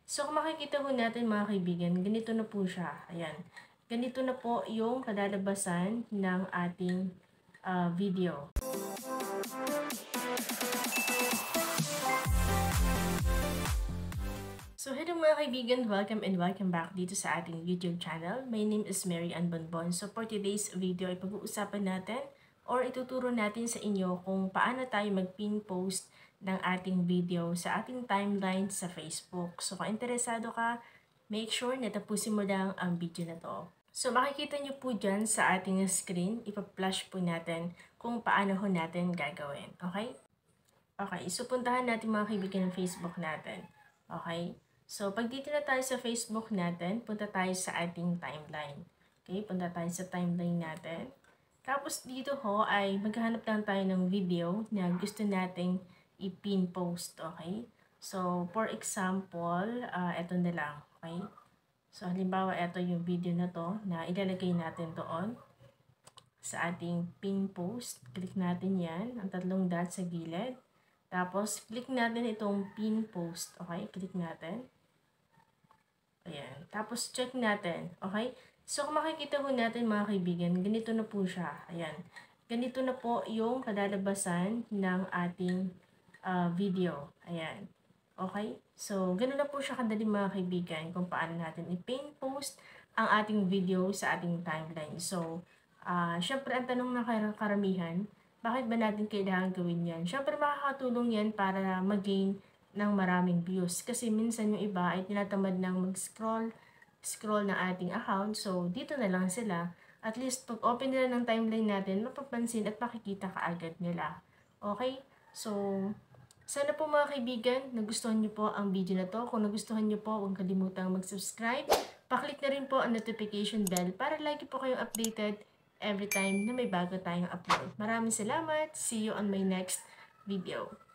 So, kung makikita po natin mga kaibigan, ganito na po siya. Ayan. Ganito na po yung kalalabasan ng ating video. So, hello mga kaibigan, welcome and welcome back dito sa ating YouTube channel. My name is Mary Ann Bonbon. So, for today's video ay pag-uusapan natin or ituturo natin sa inyo kung paano tayo mag-pin post ng ating video sa ating timeline sa Facebook. So, kung interesado ka, make sure na tapusin mo lang ang video na to. So, makikita nyo po dyan sa ating screen, ipa-flash po natin kung paano ho natin gagawin. Okay? Okay, so puntahan natin mga kaibigan ng Facebook natin. Okay? So, pag dito na tayo sa Facebook natin, punta tayo sa ating timeline. Okay, punta tayo sa timeline natin. Tapos dito ho ay maghahanap lang tayo ng video na gusto nating i-pin post. Okay? So, for example, ito na lang. Okay? So, halimbawa, ito yung video na to na ilalagay natin doon sa ating pin post. Click natin yan, ang tatlong dot sa gilid. Tapos, click natin itong pin post. Okay? Click natin. Ayan. Tapos, check natin. Okay? So, kung makikita po natin mga kaibigan, ganito na po siya. Ayan. Ganito na po yung kalalabasan ng ating video. Ayan. Okay? So, ganun na po siya kadali mga kaibigan kung paano natin i-pin post ang ating video sa ating timeline. So, syempre ang tanong ng karamihan, bakit ba natin kailangan gawin yan? Syempre makakatulong yan para mag-gain ng maraming views. Kasi minsan yung iba ay tinatamad ng scroll na ating account. So, dito na lang sila. At least, pag open nila ng timeline natin, mapapansin at makikita kaagad nila. Okay? So, sana po mga kaibigan, nagustuhan niyo po ang video na to. Kung nagustuhan niyo po, huwag kalimutang mag-subscribe. Paklik na rin po ang notification bell para lagi po kayong updated every time na may bago tayong upload. Maraming salamat. See you on my next video.